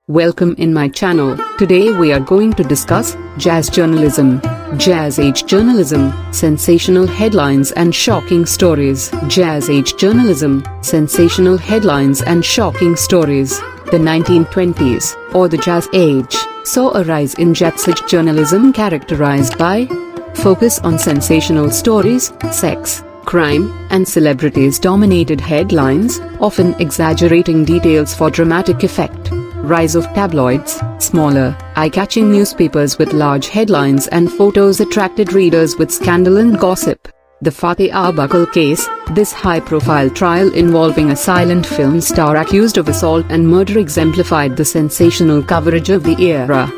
Welcome in my channel. Today we are going to discuss jazz journalism. Jazz age journalism, sensational headlines and shocking stories. Jazz age journalism, sensational headlines and shocking stories. The 1920s, or the Jazz Age, saw a rise in jazz journalism characterized by focus on sensational stories, sex, crime, and celebrities dominated headlines, often exaggerating details for dramatic effect. Rise of tabloids, smaller, eye-catching newspapers with large headlines and photos attracted readers with scandal and gossip. The Fateh Arbuckle case, this high-profile trial involving a silent film star accused of assault and murder exemplified the sensational coverage of the era.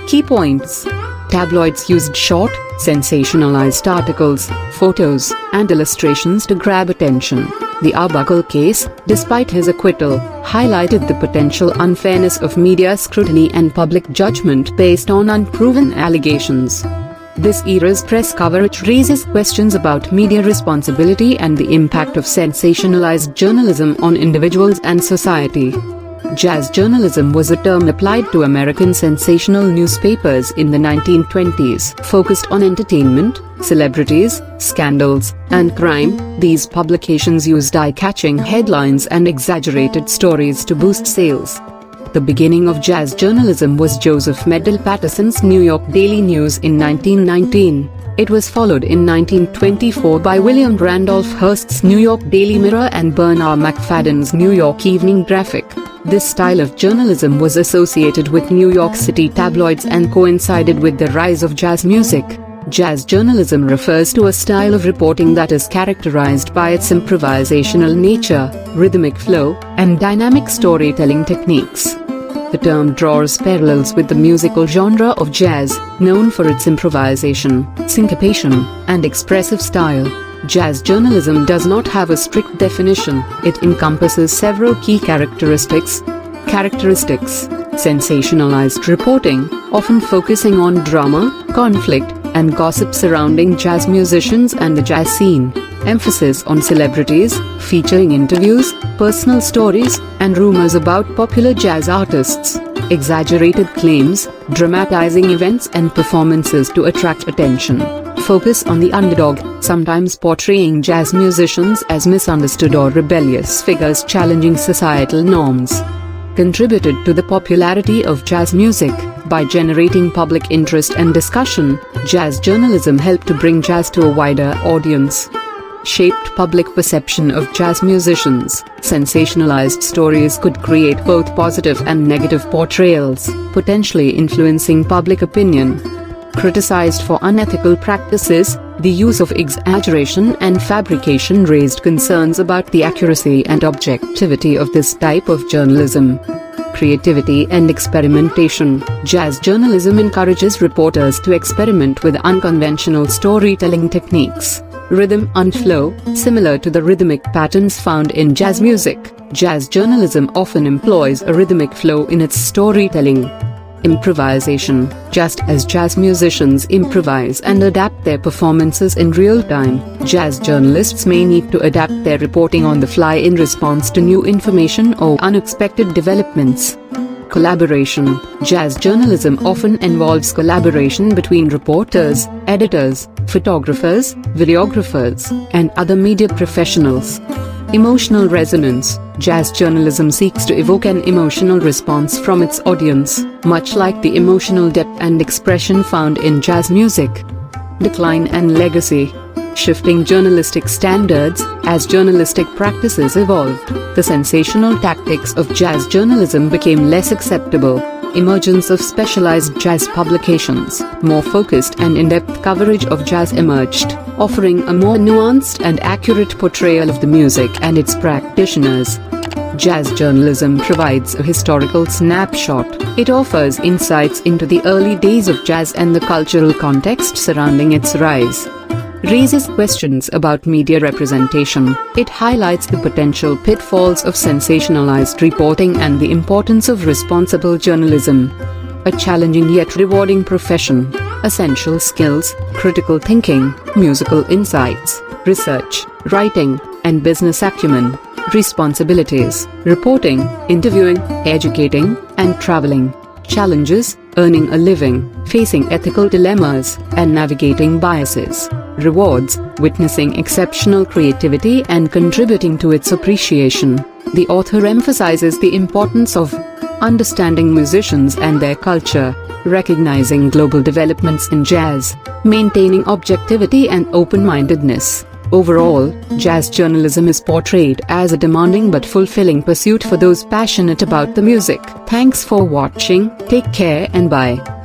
Key points: tabloids used short, sensationalized articles, photos, and illustrations to grab attention. The Arbuckle case, despite his acquittal, highlighted the potential unfairness of media scrutiny and public judgment based on unproven allegations. This era's press coverage raises questions about media responsibility and the impact of sensationalized journalism on individuals and society. Jazz journalism was a term applied to American sensational newspapers in the 1920s, focused on entertainment, celebrities, scandals, and crime. These publications used eye-catching headlines and exaggerated stories to boost sales. The beginning of jazz journalism was Joseph Medill Patterson's New York Daily News in 1919. It was followed in 1924 by William Randolph Hearst's New York Daily Mirror and Bernard McFadden's New York Evening Graphic. This style of journalism was associated with New York City tabloids and coincided with the rise of jazz music. Jazz journalism refers to a style of reporting that is characterized by its improvisational nature, rhythmic flow, and dynamic storytelling techniques. The term draws parallels with the musical genre of jazz, known for its improvisation, syncopation, and expressive style. Jazz journalism does not have a strict definition. It encompasses several key characteristics. Sensationalized reporting, often focusing on drama, conflict, and gossip surrounding jazz musicians and the jazz scene. Emphasis on celebrities, featuring interviews, personal stories, and rumors about popular jazz artists. Exaggerated claims, dramatizing events and performances to attract attention. Focus on the underdog, sometimes portraying jazz musicians as misunderstood or rebellious figures challenging societal norms. Contributed to the popularity of jazz music. By generating public interest and discussion, jazz journalism helped to bring jazz to a wider audience. Shaped public perception of jazz musicians. Sensationalized stories could create both positive and negative portrayals, potentially influencing public opinion. Criticized for unethical practices, the use of exaggeration and fabrication raised concerns about the accuracy and objectivity of this type of journalism. Creativity and experimentation. Jazz journalism encourages reporters to experiment with unconventional storytelling techniques. Rhythm and flow, similar to the rhythmic patterns found in jazz music, jazz journalism often employs a rhythmic flow in its storytelling. Improvisation. Just as jazz musicians improvise and adapt their performances in real time, jazz journalists may need to adapt their reporting on the fly in response to new information or unexpected developments. Collaboration. Jazz journalism often involves collaboration between reporters, editors, photographers, videographers, and other media professionals. Emotional resonance. Jazz journalism seeks to evoke an emotional response from its audience, much like the emotional depth and expression found in jazz music. Decline and legacy. Shifting journalistic standards. As journalistic practices evolved, the sensational tactics of jazz journalism became less acceptable. Emergence of specialized jazz publications. More focused and in-depth coverage of jazz emerged, offering a more nuanced and accurate portrayal of the music and its practitioners. Jazz journalism provides a historical snapshot. It offers insights into the early days of jazz and the cultural context surrounding its rise. Raises questions about media representation. It highlights the potential pitfalls of sensationalized reporting and the importance of responsible journalism. A challenging yet rewarding profession. Essential skills: critical thinking, musical insights, research, writing, and business acumen. Responsibilities: reporting, interviewing, educating, and traveling. Challenges: earning a living, facing ethical dilemmas, and navigating biases. Rewards: witnessing exceptional creativity and contributing to its appreciation. The author emphasizes the importance of understanding musicians and their culture, recognizing global developments in jazz, maintaining objectivity and open-mindedness. Overall, jazz journalism is portrayed as a demanding but fulfilling pursuit for those passionate about the music. Thanks for watching, take care and bye.